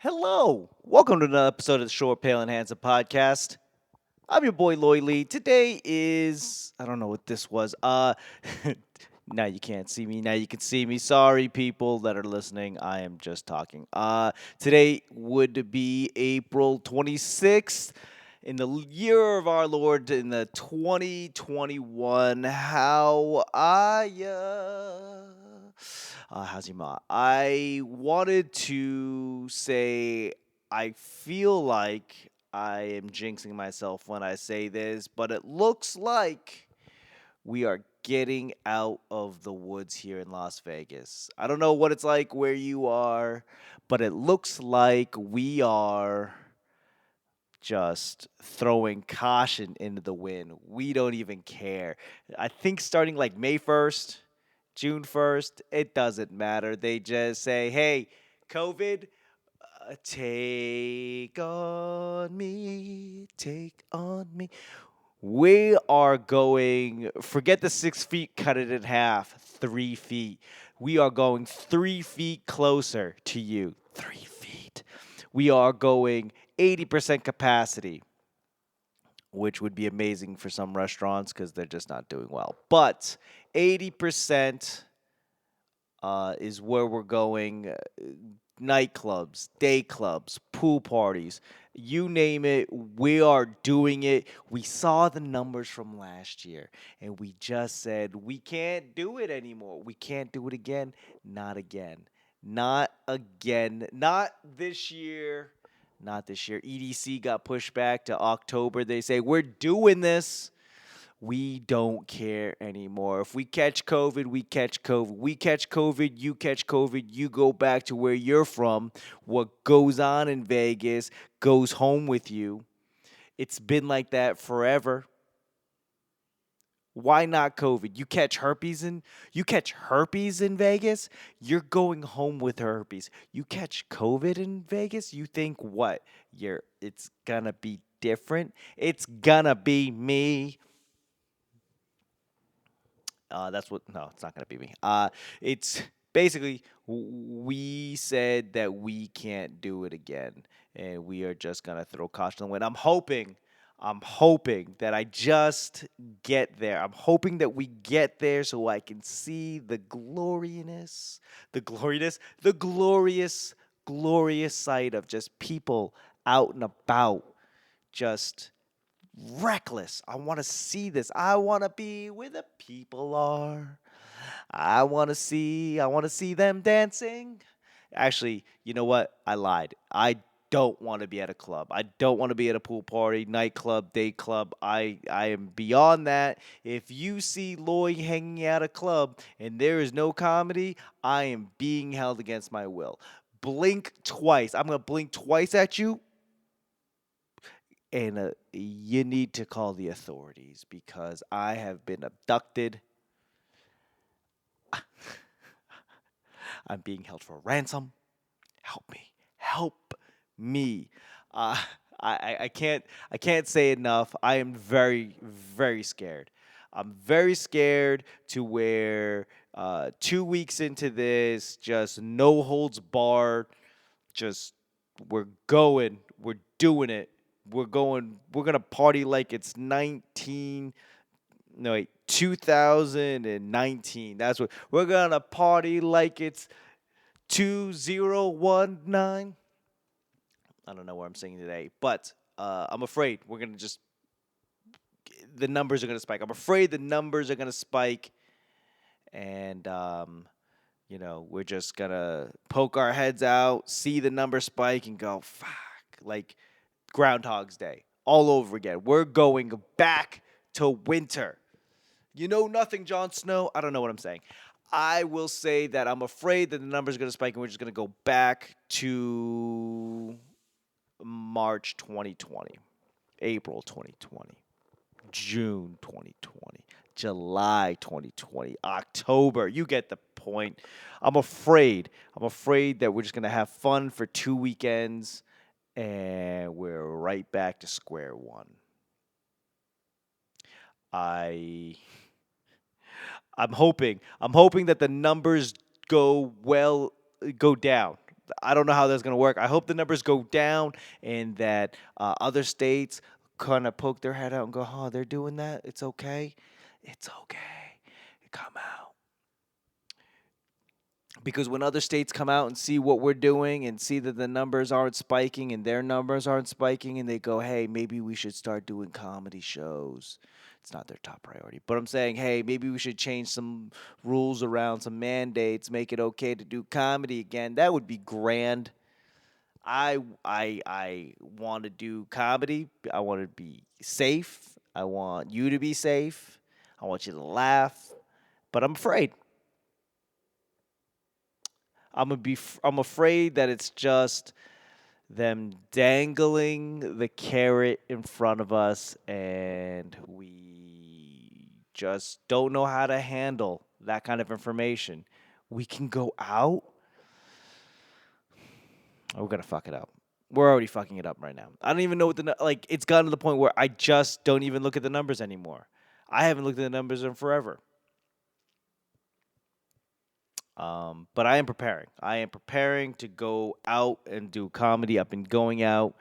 Hello, welcome to another episode of the Short, Pale, and Handsome podcast. I'm your boy Lloyd Lee. Today is I don't know what this was. Now you can't see me. Now you can see me. Sorry, people that are listening. I am just talking. Today would be April 26th in the year of our Lord in the 2021. How are ya? How's your ma? I wanted to say I feel like I am jinxing myself when I say this, but it looks like we are getting out of the woods here in Las Vegas. I don't know what it's like where you are, but it looks like we are just throwing caution into the wind. We don't even care. I think starting like May 1st, June 1st, it doesn't matter. They just say, hey, COVID, take on me, take on me. We are going, forget the 6 feet, cut it in half, 3 feet. We are going 3 feet closer to you. 3 feet. We are going 80% capacity, which would be amazing for some restaurants because they're just not doing well. But 80% is where we're going. Nightclubs, day clubs, pool parties, you name it, we are doing it. We saw the numbers from last year and we just said we can't do it anymore. We can't do it again. Not again. Not again. Not this year. Not this year. EDC got pushed back to October. They say we're doing this. We don't care anymore. If we catch COVID, we catch COVID. We catch COVID, you catch COVID, you go back to where you're from. What goes on in Vegas goes home with you. It's been like that forever. Why not COVID? You catch herpes in Vegas, you're going home with herpes. You catch COVID in Vegas, you think what? It's gonna be different. It's gonna be me. That's what. No, it's not gonna be me. It's basically we said that we can't do it again, and we are just gonna throw caution to the wind. I'm hoping that I just get there. I'm hoping that we get there so I can see the glorious sight of just people out and about, just reckless. I want to see this. I want to be where the people are. I want to see them dancing. Actually, you know what? I lied. I don't want to be at a club. I don't want to be at a pool party, nightclub, day club. I am beyond that. If you see Lloyd hanging at a club and there is no comedy, I am being held against my will. Blink twice. I'm going to blink twice at you and you need to call the authorities because I have been abducted. I'm being held for ransom. Help me. Help me. Uh, I can't say enough. I am very, very scared. I'm very scared to where 2 weeks into this, just no holds barred, just we're going, we're doing it. We're gonna party like it's 19, no wait, 2019. That's what we're gonna party like it's 2019. I don't know where I'm singing today, but I'm afraid we're gonna just the numbers are gonna spike. I'm afraid the numbers are gonna spike, and we're just gonna poke our heads out, see the number spike, and go fuck, like Groundhog's Day all over again. We're going back to winter. You know nothing, Jon Snow. I don't know what I'm saying. I will say that I'm afraid that the numbers are going to spike and we're just going to go back to March 2020, April 2020, June 2020, July 2020, October. You get the point. I'm afraid. I'm afraid that we're just going to have fun for 2 weekends and we're right back to square one. I I'm hoping that the numbers go down. I don't know how that's going to work. I hope the numbers go down and that other states kind of poke their head out and go, "Oh, they're doing that. It's okay. It's okay. Come out." Because when other states come out and see what we're doing and see that the numbers aren't spiking and their numbers aren't spiking and they go, hey, maybe we should start doing comedy shows. It's not their top priority. But I'm saying, hey, maybe we should change some rules around, some mandates, make it okay to do comedy again. That would be grand. I want to do comedy. I want to be safe. I want you to be safe. I want you to laugh. But I'm afraid. I'm afraid that it's just them dangling the carrot in front of us and we just don't know how to handle that kind of information. We can go out, we're going to fuck it up. We're already fucking it up right now. I don't even know what like it's gotten to the point where I just don't even look at the numbers anymore. I haven't looked at the numbers in forever. But I am preparing. I am preparing to go out and do comedy. I've been going out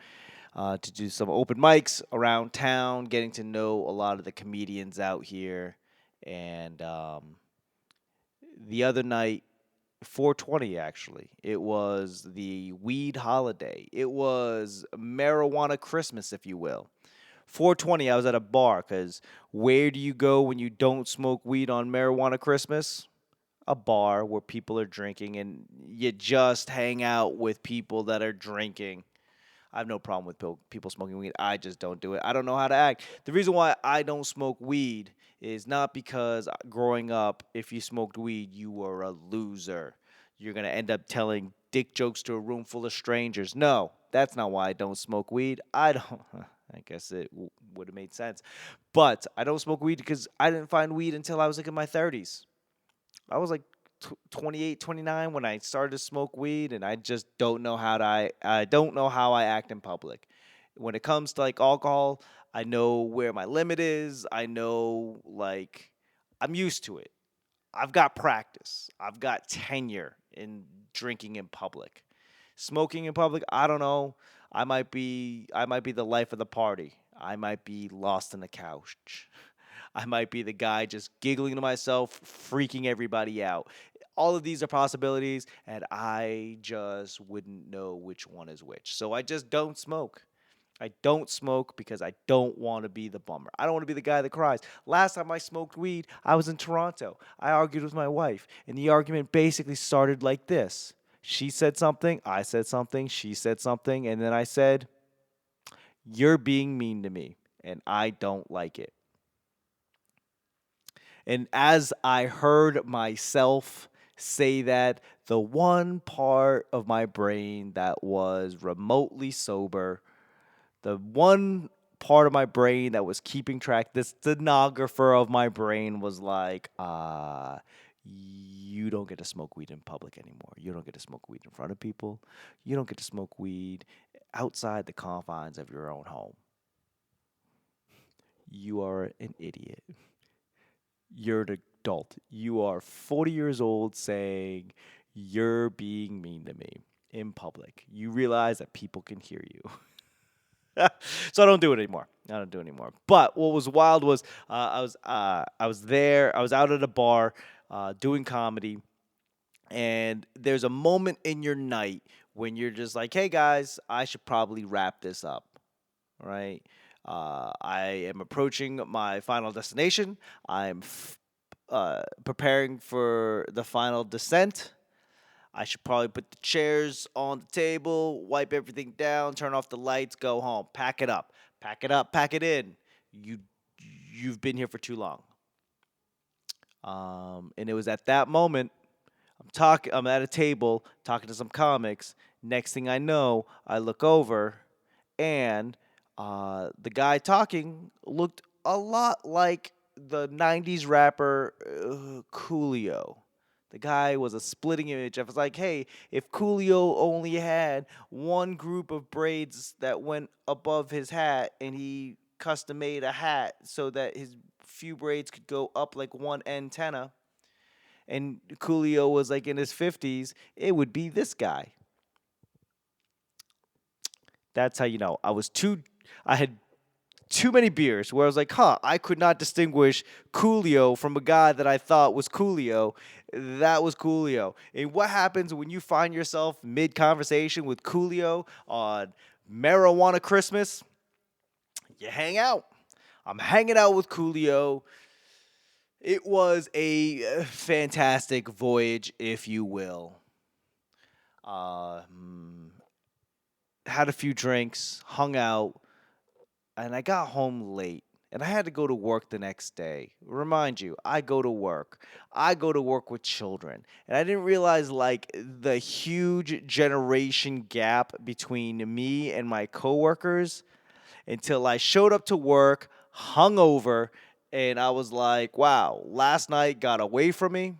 to do some open mics around town, getting to know a lot of the comedians out here. And the other night, 420 actually, it was the weed holiday. It was marijuana Christmas, if you will. 420, I was at a bar because where do you go when you don't smoke weed on marijuana Christmas? A bar where people are drinking and you just hang out with people that are drinking. I have no problem with people smoking weed. I just don't do it. I don't know how to act. The reason why I don't smoke weed is not because growing up, if you smoked weed, you were a loser. You're going to end up telling dick jokes to a room full of strangers. No, that's not why I don't smoke weed. I don't. I guess it would have made sense. But I don't smoke weed because I didn't find weed until I was like in my 30s. I was like 28, 29 when I started to smoke weed, and I just don't know how to. I don't know how I act in public. When it comes to like alcohol, I know where my limit is. I know like I'm used to it. I've got practice. I've got tenure in drinking in public. Smoking in public, I don't know. I might be the life of the party. I might be lost in the couch. I might be the guy just giggling to myself, freaking everybody out. All of these are possibilities, and I just wouldn't know which one is which. So I just don't smoke. I don't smoke because I don't want to be the bummer. I don't want to be the guy that cries. Last time I smoked weed, I was in Toronto. I argued with my wife, and the argument basically started like this. She said something, I said something, she said something, and then I said, "You're being mean to me, and I don't like it." And as I heard myself say that, the one part of my brain that was remotely sober, the one part of my brain that was keeping track, this stenographer of my brain was like, you don't get to smoke weed in public anymore. You don't get to smoke weed in front of people. You don't get to smoke weed outside the confines of your own home. You are an idiot. You're an adult. You are 40 years old saying you're being mean to me in public. You realize that people can hear you. So I don't do it anymore. I don't do it anymore. But what was wild was I was there. I was out at a bar doing comedy, and there's a moment in your night when you're just like, "Hey guys, I should probably wrap this up." Right? I am approaching my final destination. I'm preparing for the final descent. I should probably put the chairs on the table, wipe everything down, turn off the lights, go home, pack it up, pack it up, pack it in. You you've been here for too long. And it was at that moment I'm at a table talking to some comics. Next thing I know, I look over and the guy talking looked a lot like the 90s rapper Coolio. The guy was a splitting image. I was like, hey, if Coolio only had one group of braids that went above his hat and he custom made a hat so that his few braids could go up like one antenna, and Coolio was like in his 50s, it would be this guy. That's how you know. I had too many beers where I was like, huh, I could not distinguish Coolio from a guy that I thought was Coolio. That was Coolio. And what happens when you find yourself mid conversation with Coolio on Marijuana Christmas? You hang out. I'm hanging out with Coolio. It was a fantastic voyage, if you will. Uh, mm, had a few drinks, hung out, and I got home late. And I had to go to work the next day. Remind you, I go to work. I go to work with children. And I didn't realize like the huge generation gap between me and my coworkers until I showed up to work hungover and I was like, wow, last night got away from me.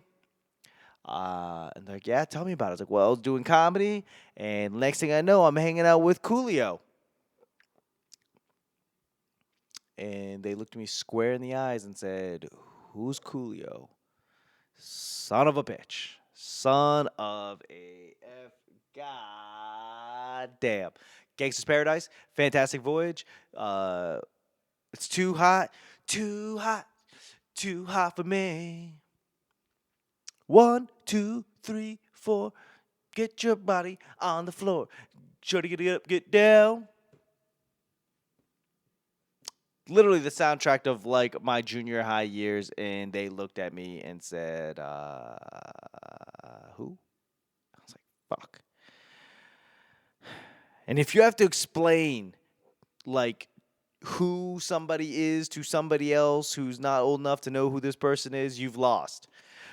And they're like, yeah, tell me about it. I was like, well, I was doing comedy, and next thing I know, I'm hanging out with Coolio. And they looked me square in the eyes and said, who's Coolio? Son of a bitch. Son of a F. God damn. Gangsta's Paradise, Fantastic Voyage. It's too hot, too hot for me. One, two, three, four. Get your body on the floor. Shorty, get up, get down. Literally the soundtrack of like my junior high years, and they looked at me and said, "Who?" I was like, "Fuck." And if you have to explain like who somebody is to somebody else who's not old enough to know who this person is, you've lost.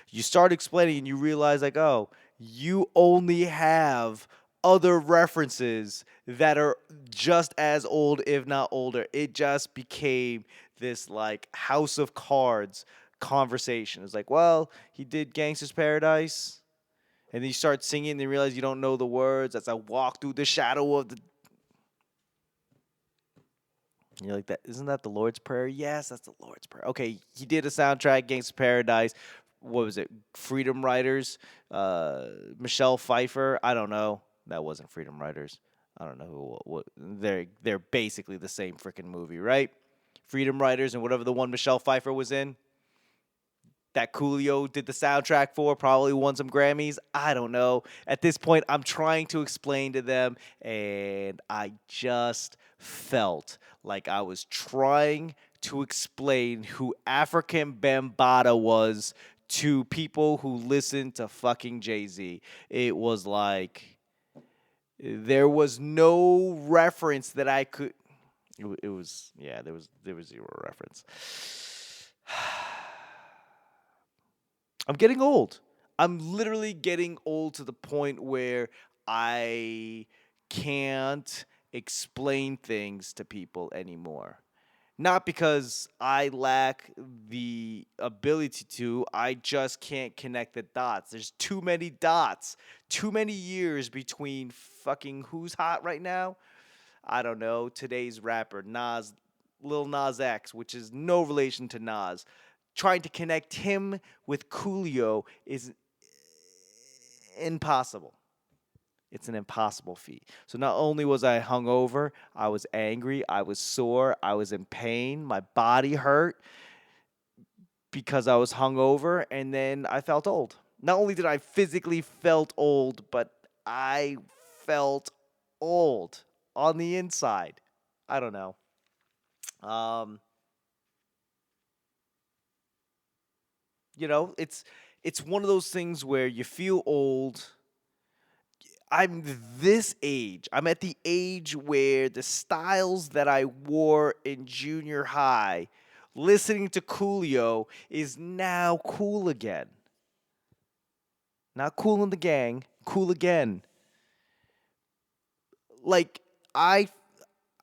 You start explaining and you realize like, oh, you only have other references that are just as old if not older. It just became this like House of Cards conversation. It's like, well, he did Gangster's Paradise, and then you start singing and you realize you don't know the words. As I walk through the shadow of the, you're like, that isn't that the Lord's Prayer? Yes, that's the Lord's Prayer. Okay, he did a soundtrack, Gangsta Paradise. What was it? Freedom Riders. Michelle Pfeiffer. I don't know. That wasn't Freedom Riders. I don't know who. What they're basically the same freaking movie, right? Freedom Riders and whatever the one Michelle Pfeiffer was in that Coolio did the soundtrack for, probably won some Grammys. I don't know. At this point, I'm trying to explain to them, and I just felt like I was trying to explain who African Bambaataa was to people who listen to fucking Jay Z. It was like there was no reference that I could. It was yeah. There was zero reference. I'm getting old. I'm literally getting old to the point where I can't explain things to people anymore. Not because I lack the ability to, I just can't connect the dots. There's too many dots, too many years between fucking who's hot right now. I don't know, today's rapper, Lil Nas X, which is no relation to Nas. Trying to connect him with Coolio is impossible. It's an impossible feat. So not only was I hungover, I was angry, I was sore, I was in pain, my body hurt because I was hungover, and then I felt old. Not only did I physically felt old, but I felt old on the inside. I don't know. Um, it's one of those things where you feel old. I'm this age. I'm at the age where the styles that I wore in junior high, listening to Coolio, is now cool again. Not cool in the gang, cool again. Like I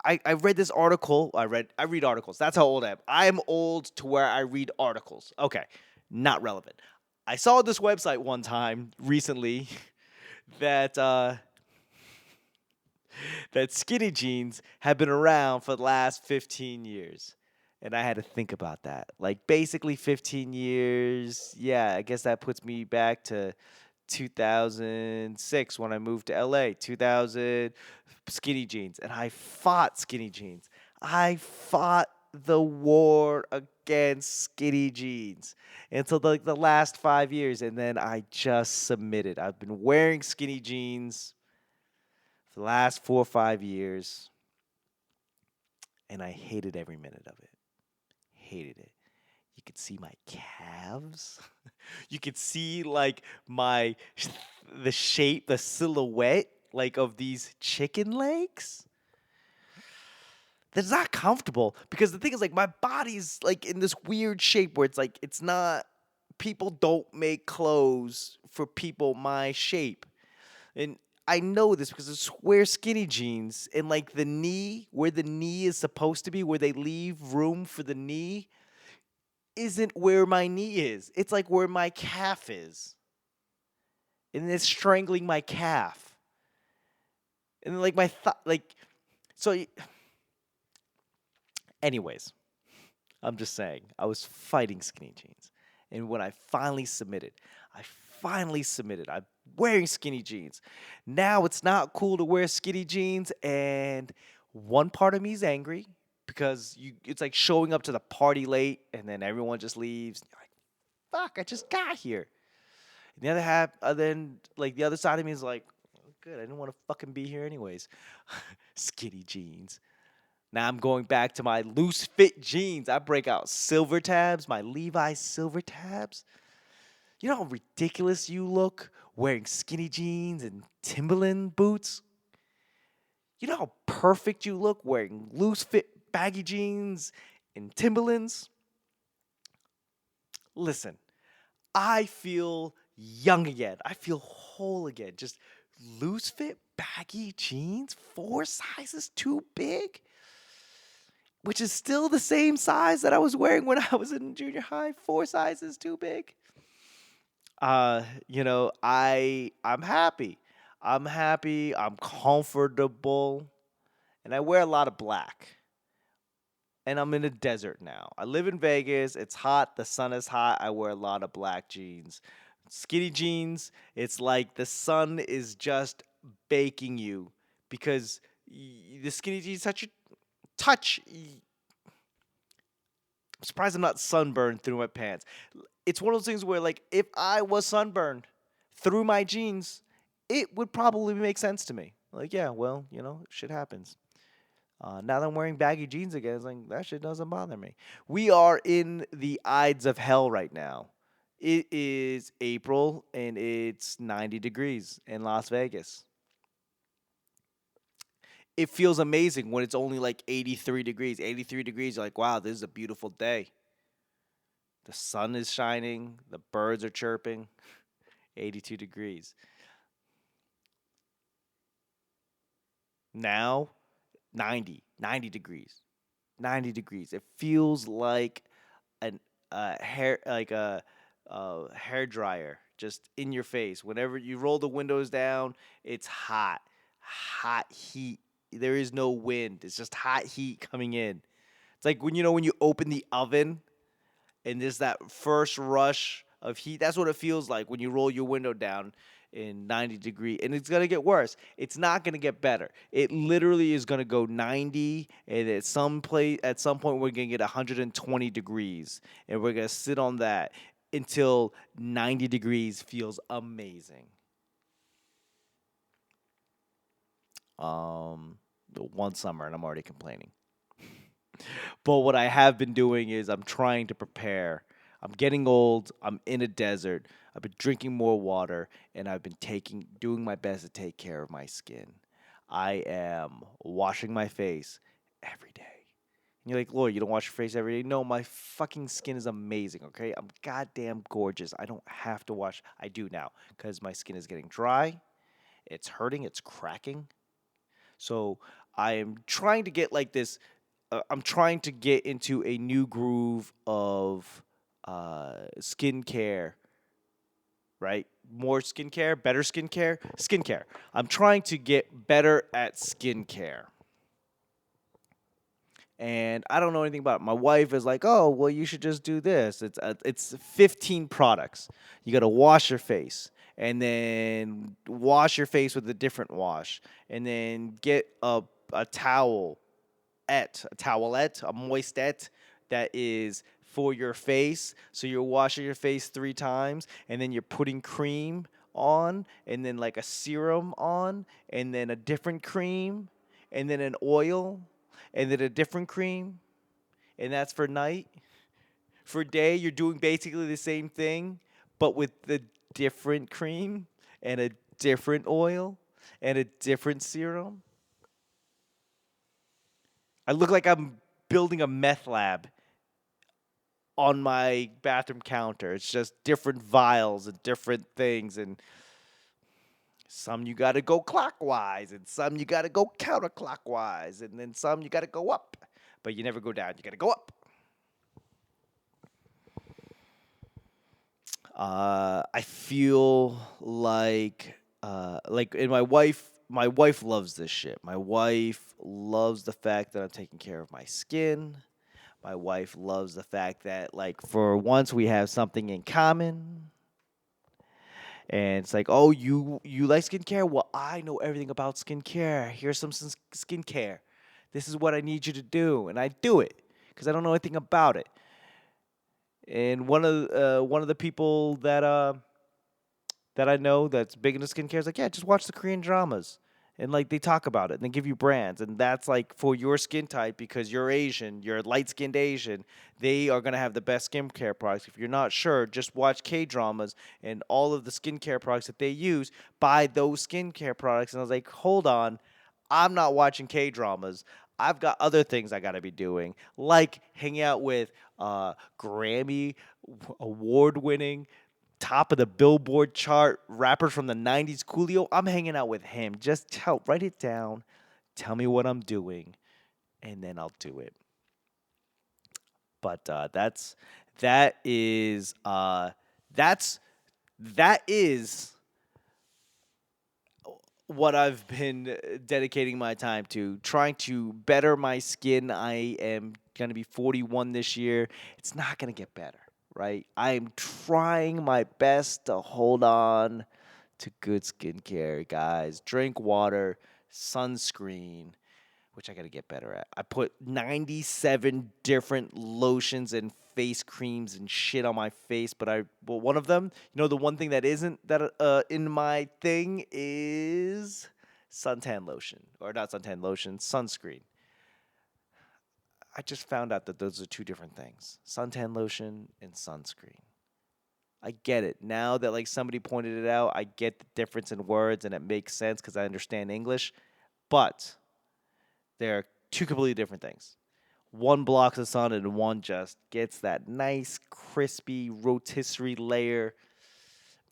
I read this article. I read articles. That's how old I am. I'm old to where I read articles. Okay. Not relevant. I saw this website one time recently that that skinny jeans have been around for the last 15 years. And I had to think about that. Like basically 15 years. Yeah, I guess that puts me back to 2006 when I moved to LA, 2000 skinny jeans, and I fought skinny jeans. I fought the war against skinny jeans until like the last 5 years, and then I just submitted. I've been wearing skinny jeans for the last 4 or 5 years, and I hated every minute of it. Hated it. You could see my calves. You could see like the shape, the silhouette like of these chicken legs. That's not comfortable because the thing is like my body's like in this weird shape where it's like it's not people don't make clothes for people my shape. And I know this because I wear skinny jeans and like the knee, where the knee is supposed to be, where they leave room for the knee, isn't where my knee is. It's like where my calf is. And it's strangling my calf. And then, like my like so anyways, I'm just saying, I was fighting skinny jeans. And when I finally submitted. I'm wearing skinny jeans. Now it's not cool to wear skinny jeans. And one part of me is angry because it's like showing up to the party late and then everyone just leaves. You're like, fuck, I just got here. And the other half, then like the other side of me is like, "Oh, good, I didn't want to fucking be here anyways. Skinny jeans. Now I'm going back to my loose fit jeans. I break out silver tabs, my Levi's silver tabs. You know how ridiculous you look wearing skinny jeans and Timberland boots? You know how perfect you look wearing loose fit baggy jeans and Timberlands? Listen, I feel young again. I feel whole again. Just loose fit baggy jeans, 4 sizes too big, which is still the same size that I was wearing when I was in junior high, 4 sizes too big. I'm happy. I'm happy. I'm comfortable, and I wear a lot of black. And I'm in a desert now. I live in Vegas. It's hot. The sun is hot. I wear a lot of black jeans. Skinny jeans, it's like the sun is just baking you because the skinny jeans touch. I'm surprised I'm not sunburned through my pants. It's one of those things where, like, if I was sunburned through my jeans, it would probably make sense to me. Like, yeah, well, shit happens. Now that I'm wearing baggy jeans again, it's like that shit doesn't bother me. We are in the Ides of Hell right now. It is April and it's 90 degrees in Las Vegas. It feels amazing when it's only like 83 degrees. 83 degrees, you're like, wow, this is a beautiful day. The sun is shining, the birds are chirping. 82 degrees. Now, 90 degrees. 90 degrees. It feels like an hair like a hair dryer just in your face. Whenever you roll the windows down, it's hot. Hot heat. There is no wind. It's just hot heat coming in. It's like when you open the oven and there's that first rush of heat. That's what it feels like when you roll your window down in 90 degree, and it's gonna get worse. It's not gonna get better. It literally is gonna go 90, and at some point we're gonna get 120 degrees, and we're gonna sit on that until 90 degrees feels amazing. The one summer, and I'm already complaining. But what I have been doing is I'm trying to prepare. I'm getting old. I'm in a desert. I've been drinking more water and I've been doing my best to take care of my skin. I am washing my face every day. And you're like, Lloyd, you don't wash your face every day? No, my fucking skin is amazing, okay? I'm goddamn gorgeous. I don't have to wash. I do now because my skin is getting dry. It's hurting. It's cracking. So I am trying to get like this. I'm trying to get into a new groove of skincare, right? More skincare, better skincare, skincare. I'm trying to get better at skincare. And I don't know anything about it. My wife is like, "Oh, well, you should just do this. It's 15 products. You got to wash your face, and then wash your face with a different wash, and then get a a towelette, a moistette that is for your face. So you're washing your face 3 times, and then you're putting cream on, and then like a serum on, and then a different cream, and then an oil, and then a different cream, and that's for night. For day, you're doing basically the same thing, but with the different cream and a different oil and a different serum. I look like I'm building a meth lab on my bathroom counter. It's just different vials and different things, and some you got to go clockwise, and some you got to go counterclockwise, and then some you got to go up, but you never go down. You got to go up. I feel and my wife loves this shit. My wife loves the fact that I'm taking care of my skin. My wife loves the fact that like for once we have something in common. And it's like, oh, you like skincare? Well, I know everything about skincare. Here's some skincare. This is what I need you to do, and I do it because I don't know anything about it. And one of the people that I know that's big into skincare is like, yeah, just watch the Korean dramas. And like they talk about it and they give you brands. And that's like for your skin type because you're Asian, you're light skinned Asian, they are gonna have the best skincare products. If you're not sure, just watch K dramas and all of the skincare products that they use, buy those skincare products. And I was like, hold on, I'm not watching K dramas. I've got other things I gotta be doing, like hanging out with Grammy award winning top of the Billboard chart rappers from the 90s, Coolio. I'm hanging out with him. Just write it down, tell me what I'm doing, and then I'll do it. But that is that's that is what I've been dedicating my time to, trying to better my skin. I am going to be 41 this year. It's not going to get better, right? I am trying my best to hold on to good skincare, guys. Drink water, sunscreen, which I got to get better at. I put 97 different lotions and face creams and shit on my face, but one of them, the one thing that isn't that in my thing is suntan lotion, or not suntan lotion, sunscreen. I just found out that those are two different things. Suntan lotion and sunscreen. I get it. Now that like somebody pointed it out, I get the difference in words and it makes sense cuz I understand English, but they're two completely different things. One blocks the sun and one just gets that nice, crispy, rotisserie layer,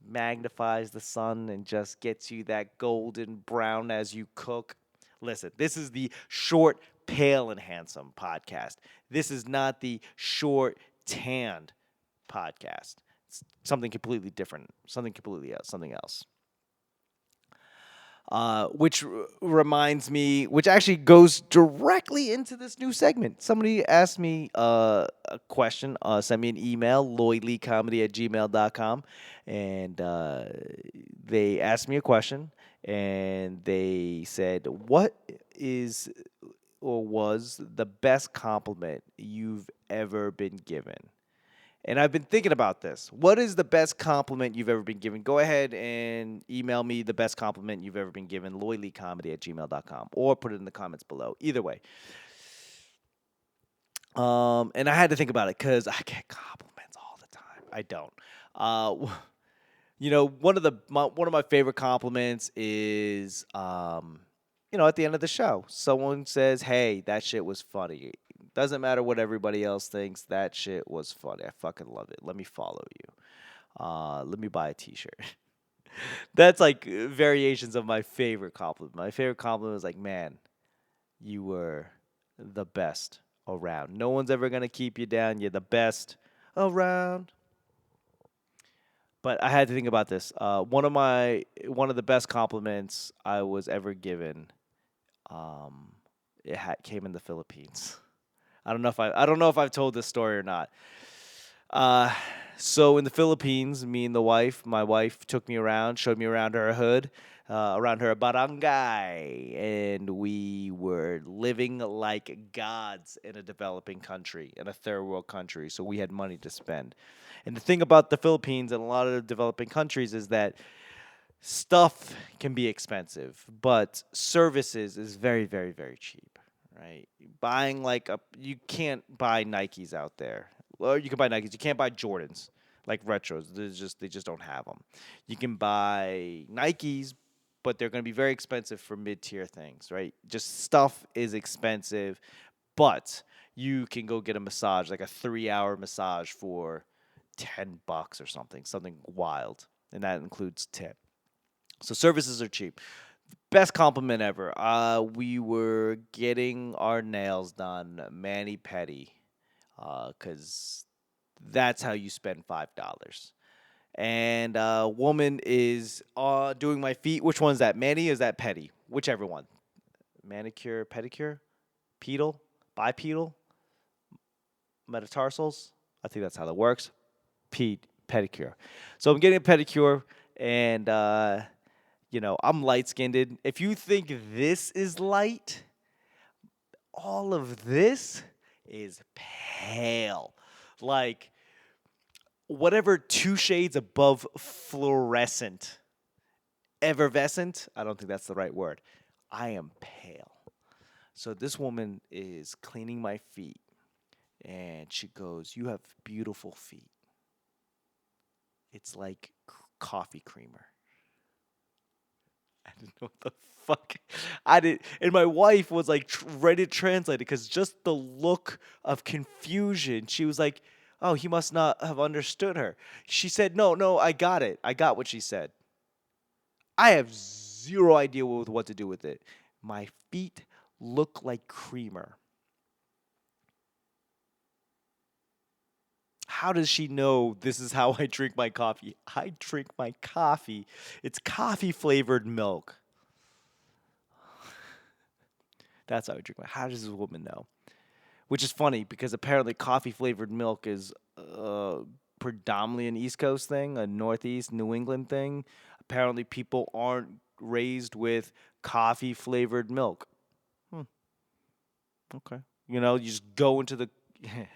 magnifies the sun, and just gets you that golden brown as you cook. Listen, this is the short, pale, and handsome podcast. This is not the short, tanned podcast. It's something completely different, something completely else, something else. Which reminds me, which actually goes directly into this new segment. Somebody asked me a question, sent me an email, lloydleecomedy@gmail.com, and they asked me a question, and they said, what is or was the best compliment you've ever been given? And I've been thinking about this. What is the best compliment you've ever been given? Go ahead and email me the best compliment you've ever been given, lloydleecomedy@gmail.com, or put it in the comments below. Either way. And I had to think about it because I get compliments all the time. I don't. One of my favorite compliments is, at the end of the show, someone says, "Hey, that shit was funny." Doesn't matter what everybody else thinks. That shit was funny. I fucking love it. Let me follow you. Let me buy a T-shirt. That's like variations of my favorite compliment. My favorite compliment was like, "Man, you were the best around. No one's ever gonna keep you down. You're the best around." But I had to think about this. One of the best compliments I was ever given. Um, came in the Philippines. I don't know if I've told this story or not. Uh, so in the Philippines, me and my wife took me around, showed me around her hood, around her barangay, and we were living like gods in a developing country, in a third world country. So we had money to spend. And the thing about the Philippines and a lot of the developing countries is that stuff can be expensive, but services is very, very, very cheap, right? Buying like you can't buy Nikes out there. Or you can buy Nikes. You can't buy Jordans, like retros. They just don't have them. You can buy Nikes, but they're going to be very expensive for mid-tier things, right? Just stuff is expensive, but you can go get a massage, like a 3-hour massage for $10 or something wild, and that includes tip. So services are cheap. Best compliment ever. We were getting our nails done, mani pedi, because that's how you spend $5. And woman is doing my feet. Which one's that? Mani or is that pedi? Whichever one. Manicure, pedicure, pedal, bipedal, metatarsals. I think that's how that works. Pedicure. So I'm getting a pedicure, and I'm light skinned. If you think this is light, all of this is pale. Like whatever 2 shades above fluorescent, effervescent. I don't think that's the right word. I am pale. So this woman is cleaning my feet and she goes, "You have beautiful feet. It's like coffee creamer." I didn't know what the fuck. I did, and my wife was like ready to translate it because just the look of confusion. She was like, "Oh, he must not have understood her." She said, "No, no, I got it. I got what she said. I have zero idea what to do with it. My feet look like creamer." How does she know this is how I drink my coffee? I drink my coffee. It's coffee flavored milk. That's how I drink my. How does this woman know? Which is funny because apparently coffee flavored milk is predominantly an East Coast thing, a Northeast New England thing. Apparently, people aren't raised with coffee flavored milk. Hmm, okay. You just go into the,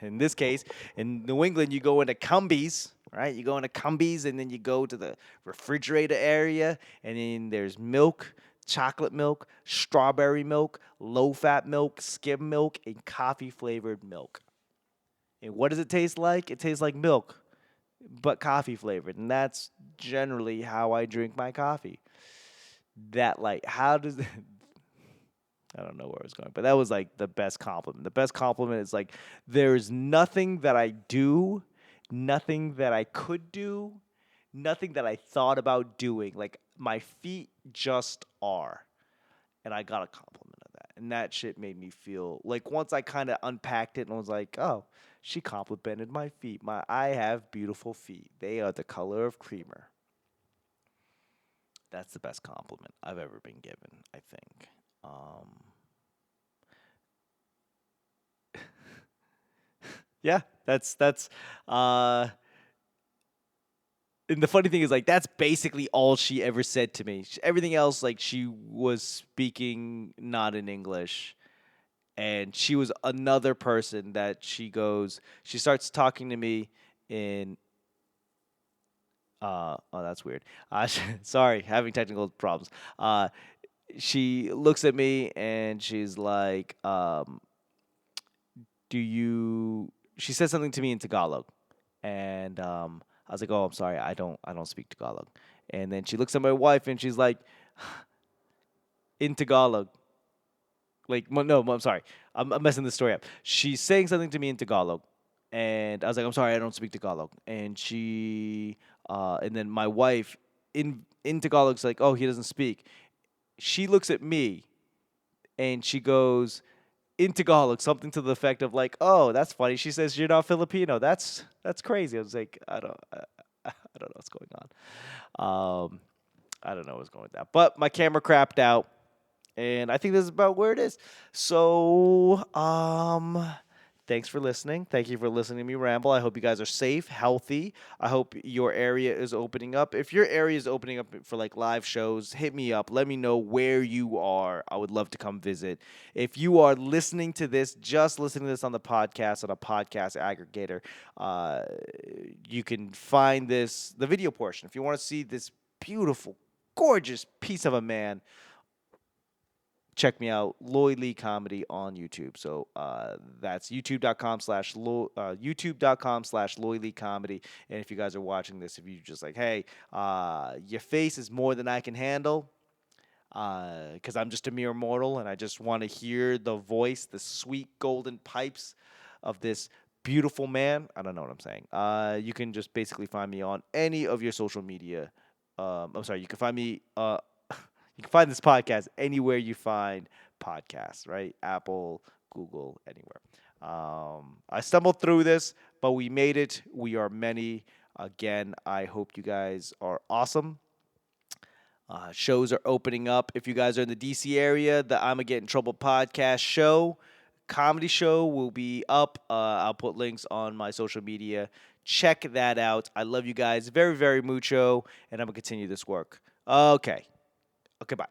in this case, in New England, you go into Cumbies, right? You go into Cumbies and then you go to the refrigerator area, and then there's milk, chocolate milk, strawberry milk, low fat milk, skim milk, and coffee flavored milk. And what does it taste like? It tastes like milk, but coffee flavored. And that's generally how I drink my coffee. That, like, how does I don't know where I was going, but that was like the best compliment. The best compliment is like there's nothing that I do, nothing that I could do, nothing that I thought about doing. Like my feet just are. And I got a compliment of that. And that shit made me feel like once I kind of unpacked it and was like, "Oh, she complimented my feet. I have beautiful feet. They are the color of creamer." That's the best compliment I've ever been given, I think. Um, yeah, that's uh and the funny thing is like that's basically all she ever said to me. Everything else like she was speaking not in English, and she was another person that she starts talking to me in oh, that's weird. Sorry, having technical problems. She looks at me and she's like, "Do you?" She said something to me in Tagalog, and I was like, "Oh, I'm sorry, I don't speak Tagalog." And then she looks at my wife and she's like, in Tagalog, like, no, I'm sorry, I'm messing this story up. She's saying something to me in Tagalog, and I was like, "I'm sorry, I don't speak Tagalog." And then my wife in Tagalog's like, "Oh, he doesn't speak." She looks at me and she goes in Tagalog something to the effect of like, "Oh, that's funny." She says, "You're not Filipino. That's crazy." I was like, I don't know what's going on. I don't know what's going with that. But my camera crapped out, and I think this is about where it is. So, Thanks for listening. Thank you for listening to me ramble. I hope you guys are safe, healthy. I hope your area is opening up. If your area is opening up for like live shows, hit me up. Let me know where you are. I would love to come visit. If you are listening to this, just listening to this on the podcast, on a podcast aggregator, uh, you can find the video portion. If you want to see this beautiful, gorgeous piece of a man, check me out, Lloyd Lee Comedy on YouTube. So that's youtube.com/youtube.com/, Lloyd Lee Comedy. And if you guys are watching this, if you just like, hey, your face is more than I can handle, because I'm just a mere mortal and I just want to hear the voice, the sweet golden pipes of this beautiful man. I don't know what I'm saying. You can just basically find me on any of your social media. I'm sorry, you can find me. You can find this podcast anywhere you find podcasts, right? Apple, Google, anywhere. I stumbled through this, but we made it. We are many. Again, I hope you guys are awesome. Shows are opening up. If you guys are in the DC area, the I'ma Get in Trouble podcast show, comedy show will be up. I'll put links on my social media. Check that out. I love you guys very, very mucho, and I'm gonna continue this work. Okay. Okay, bye.